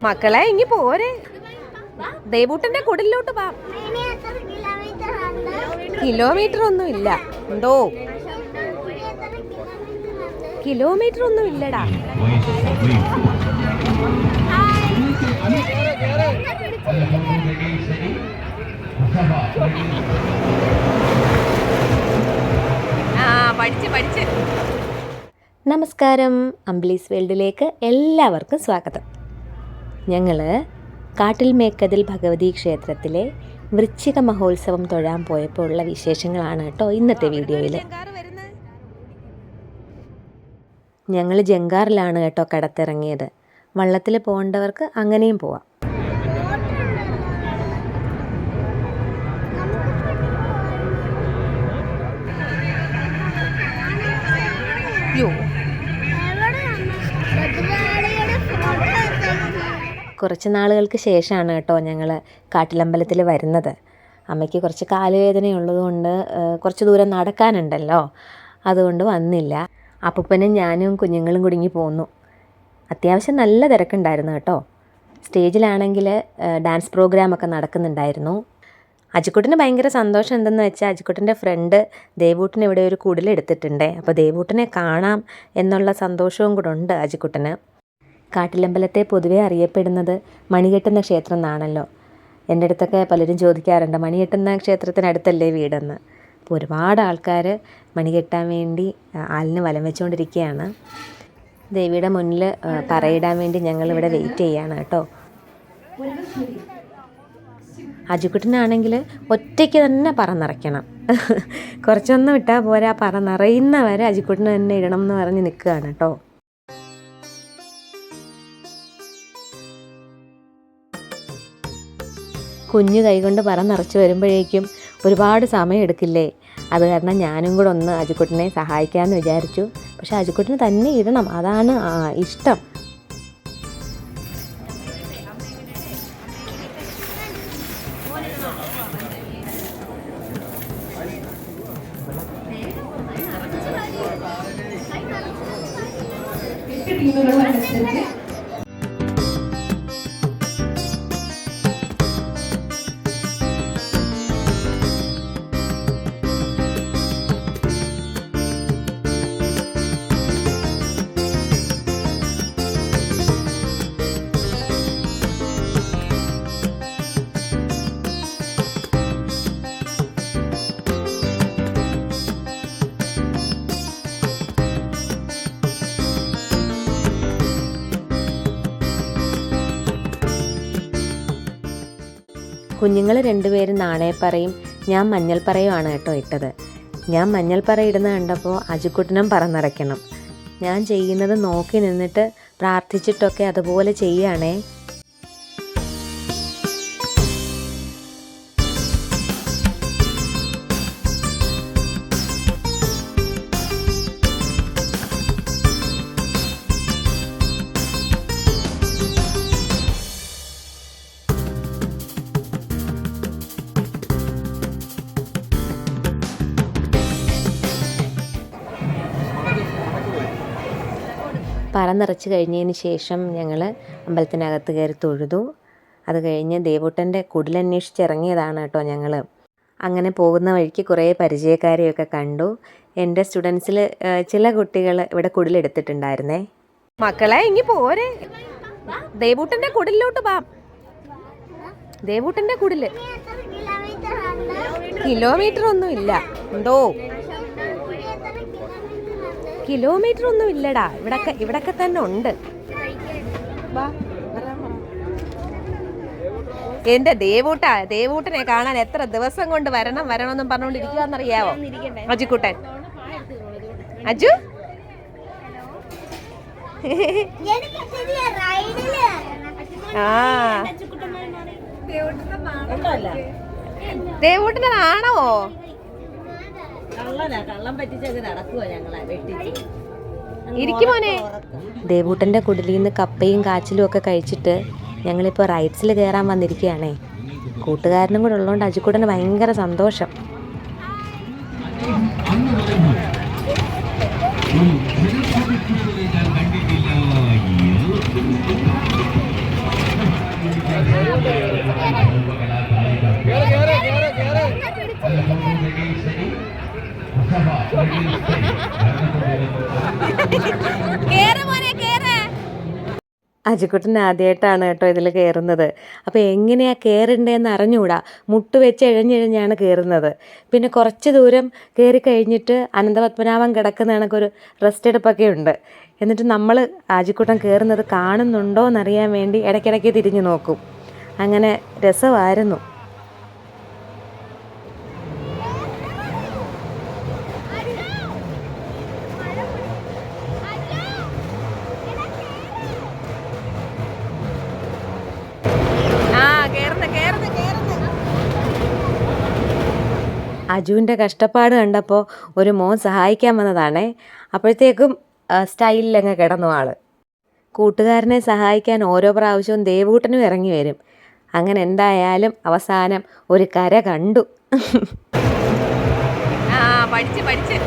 മക്കളെ ഇങ്ങി പോരെ, ദേവൂട്ടന്റെ കുടിലോട്ട് വാ. കിലോമീറ്റർ ഒന്നും ഇല്ല. എന്തോ കിലോമീറ്റർ ഒന്നും ഇല്ലടാ. പഠിച്ച്. നമസ്കാരം, അംബ്ലീസ് വേൾഡിലേക്ക് എല്ലാവർക്കും സ്വാഗതം. ഞങ്ങൾ കാട്ടിൽ മേക്കതിൽ ഭഗവതി ക്ഷേത്രത്തിലെ വൃശ്ചിക മഹോത്സവം തൊഴാൻ പോയപ്പോൾ ഉള്ള വിശേഷങ്ങളാണ് കേട്ടോ ഇന്നത്തെ വീഡിയോയിൽ. ഞങ്ങൾ ജങ്കാറിലാണ് കേട്ടോ കടത്തിറങ്ങിയത്. വള്ളത്തിൽ പോകേണ്ടവർക്ക് അങ്ങനെയും പോവാം. കുറച്ച് നാളുകൾക്ക് ശേഷമാണ് കേട്ടോ ഞങ്ങൾ കാട്ടിലമ്പലത്തിൽ വരുന്നത്. അമ്മയ്ക്ക് കുറച്ച് കാലുവേദനയുള്ളതുകൊണ്ട് കുറച്ച് ദൂരം നടക്കാനുണ്ടല്ലോ, അതുകൊണ്ട് വന്നില്ല. അപ്പൂപ്പനും ഞാനും കുഞ്ഞുങ്ങളും കുടുങ്ങി പോന്നു. അത്യാവശ്യം നല്ല തിരക്കുണ്ടായിരുന്നു കേട്ടോ. സ്റ്റേജിലാണെങ്കിൽ ഡാൻസ് പ്രോഗ്രാമൊക്കെ നടക്കുന്നുണ്ടായിരുന്നു. അജിക്കുട്ടന് ഭയങ്കര സന്തോഷം എന്തെന്ന് വെച്ചാൽ അജിക്കുട്ടൻ്റെ ഫ്രണ്ട് ദേവൂട്ടന് ഇവിടെ ഒരു കുടിലെടുത്തിട്ടുണ്ട്. അപ്പോൾ ദേവൂട്ടനെ കാണാം എന്നുള്ള സന്തോഷവും കൂടെ ഉണ്ട് അജിക്കുട്ടന്. കാട്ടിലമ്പലത്തെ പൊതുവെ അറിയപ്പെടുന്നത് മണികെട്ടുന്ന ക്ഷേത്രം എന്നാണല്ലോ. എൻ്റെ അടുത്തൊക്കെ പലരും ചോദിക്കാറുണ്ട് മണികെട്ടുന്ന ക്ഷേത്രത്തിനടുത്തല്ലേ വീടെന്ന്. അപ്പോൾ ഒരുപാട് ആൾക്കാർ മണികെട്ടാൻ വേണ്ടി ആലിന് വലം വെച്ചുകൊണ്ടിരിക്കുകയാണ്. ദേവിയുടെ മുന്നിൽ പറയിടാൻ വേണ്ടി ഞങ്ങളിവിടെ വെയിറ്റ് ചെയ്യാണ് കേട്ടോ. അജിക്കുട്ടനാണെങ്കിൽ ഒറ്റയ്ക്ക് തന്നെ പറ നിറയ്ക്കണം. കുറച്ചൊന്നും ഇട്ടാൽ പോരാ, പറ നിറയുന്ന വരെ അജിക്കുട്ടന് തന്നെ ഇടണം എന്ന് പറഞ്ഞ് നിൽക്കുകയാണ് കേട്ടോ. കുഞ്ഞു കൈകൊണ്ട് പറ നിറച്ച് വരുമ്പോഴേക്കും ഒരുപാട് സമയം എടുക്കില്ലേ. അത് കാരണം ഞാനും കൂടെ ഒന്ന് അജിക്കുട്ടനെ സഹായിക്കാമെന്ന് വിചാരിച്ചു. പക്ഷെ അജിക്കുട്ടന് തന്നെ ഇടണം, അതാണ് ഇഷ്ടം. കുഞ്ഞുങ്ങൾ രണ്ടുപേരും നാണയപ്പറയും ഞാൻ മഞ്ഞൾപ്പറയുമാണ് കേട്ടോ ഇട്ടത്. ഞാൻ മഞ്ഞൾപ്പറ ഇടുന്ന കണ്ടപ്പോൾ അജിക്കുട്ടനും പറന്നിറക്കണം. ഞാൻ ചെയ്യുന്നത് നോക്കി നിന്നിട്ട് പ്രാർത്ഥിച്ചിട്ടൊക്കെ അതുപോലെ ചെയ്യുകയാണേ. പറ നിറച്ച് കഴിഞ്ഞതിന് ശേഷം ഞങ്ങൾ അമ്പലത്തിനകത്ത് കയറി തൊഴുതു. അത് കഴിഞ്ഞ് ദേവൂട്ടൻ്റെ കുടിലന്വേഷിച്ചിറങ്ങിയതാണ് കേട്ടോ ഞങ്ങൾ. അങ്ങനെ പോകുന്ന വഴിക്ക് കുറേ പരിചയക്കാരെയൊക്കെ കണ്ടു. എൻ്റെ സ്റ്റുഡൻസിൽ ചില കുട്ടികൾ ഇവിടെ കുടിലെടുത്തിട്ടുണ്ടായിരുന്നേ. മക്കളെ ഇങ്ങി പോരെ, ദേവൂട്ടൻ്റെ കുടിലോട്ട് വാ. ദേവൂട്ടൻ്റെ കുടിൽ കിലോമീറ്റർ ഒന്നും ഇല്ല. എന്തോ കിലോമീറ്റർ ഒന്നും ഇല്ലടാ, ഇവിടൊക്കെ തന്നെ ഉണ്ട്. എന്റെ ദേവൂട്ടനെ കാണാൻ എത്ര ദിവസം കൊണ്ട് വരണമെന്നും പറഞ്ഞുകൊണ്ടിരിക്കുവാന്നറിയാവോ അജുക്കുട്ടൻ? അജു ആ ദേവൂട്ടനാണോ? ഇരിക്കുമോനെ. ദേവൂട്ടൻ്റെ കുടിലിൽ നിന്ന് കപ്പയും കാച്ചിലും ഒക്കെ കഴിച്ചിട്ട് ഞങ്ങളിപ്പോൾ റൈഡ്സിൽ കയറാൻ വന്നിരിക്കുകയാണേ. കൂട്ടുകാരനും കൂടെ ഉള്ളതുകൊണ്ട് അജുക്കുട്ടന് ഭയങ്കര സന്തോഷം. അജുക്കുട്ടൻ ആദ്യമായിട്ടാണ് കേട്ടോ ഇതിൽ കയറുന്നത്. അപ്പോൾ എങ്ങനെയാണ് കയറേണ്ടതെന്ന് അറിഞ്ഞുകൂടാ. മുട്ട് വെച്ച് എഴഞ്ഞെഴഞ്ഞാണ് കയറുന്നത്. പിന്നെ കുറച്ച് ദൂരം കയറി കഴിഞ്ഞിട്ട് അനന്തപത്മനാഭൻ കിടക്കുന്ന കണക്കൊരു റെസ്റ്റ് എടുപ്പൊക്കെ ഉണ്ട്. എന്നിട്ട് നമ്മൾ അജുക്കുട്ടൻ കയറുന്നത് കാണുന്നുണ്ടോ എന്നറിയാൻ വേണ്ടി ഇടയ്ക്കിടയ്ക്ക് തിരിഞ്ഞു നോക്കും. അങ്ങനെ രസമായിരുന്നു. അജുവിൻ്റെ കഷ്ടപ്പാട് കണ്ടപ്പോൾ ഒരു മോൻ സഹായിക്കാൻ വന്നതാണേ. അപ്പോഴത്തേക്കും സ്റ്റൈലിലങ്ങ് കിടന്നു ആൾ. കൂട്ടുകാരനെ സഹായിക്കാൻ ഓരോ പ്രാവശ്യവും ദേവൂട്ടനും ഇറങ്ങി വരും. അങ്ങനെ എന്തായാലും അവസാനം ഒരു കര കണ്ടു. പഠിച്ച്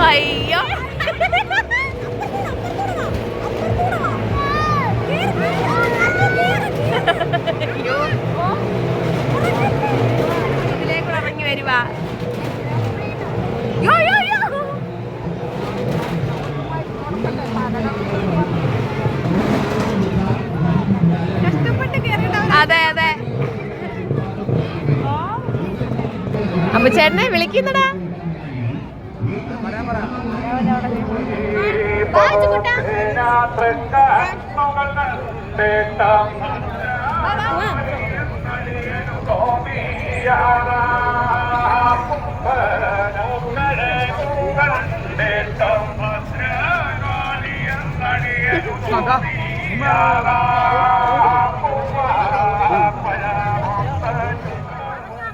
അയ്യോ ഇതിലേക്കൂടെ ഇറങ്ങി വരുവാ. അതെ അതെ. അപ്പൊ ചേട്ടനെ വിളിക്കുന്നടാ.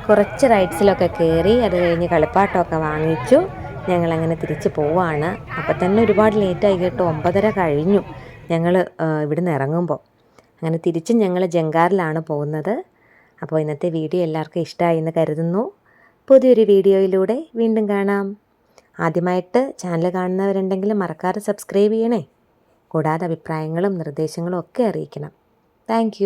കുറച്ച് റൈഡ്സിലൊക്കെ കയറി അത് കഴിഞ്ഞ് കളിപ്പാട്ടമൊക്കെ വാങ്ങിച്ചു. ഞങ്ങളങ്ങനെ തിരിച്ച് പോവാണ്. അപ്പം തന്നെ ഒരുപാട് ലേറ്റായി കേട്ടോ. 9:30 കഴിഞ്ഞു ഞങ്ങൾ ഇവിടുന്ന് ഇറങ്ങുമ്പോൾ. അങ്ങനെ തിരിച്ചും ഞങ്ങൾ ജങ്കാറിലാണ് പോകുന്നത്. അപ്പോൾ ഇന്നത്തെ വീഡിയോ എല്ലാവർക്കും ഇഷ്ടമായി എന്ന് കരുതുന്നു. പുതിയൊരു വീഡിയോയിലൂടെ വീണ്ടും കാണാം. ആദ്യമായിട്ട് ചാനൽ കാണുന്നവരുണ്ടെങ്കിൽ മറക്കാതെ സബ്സ്ക്രൈബ് ചെയ്യണേ. കൂടാതെ അഭിപ്രായങ്ങളും നിർദ്ദേശങ്ങളും ഒക്കെ അറിയിക്കണം. താങ്ക്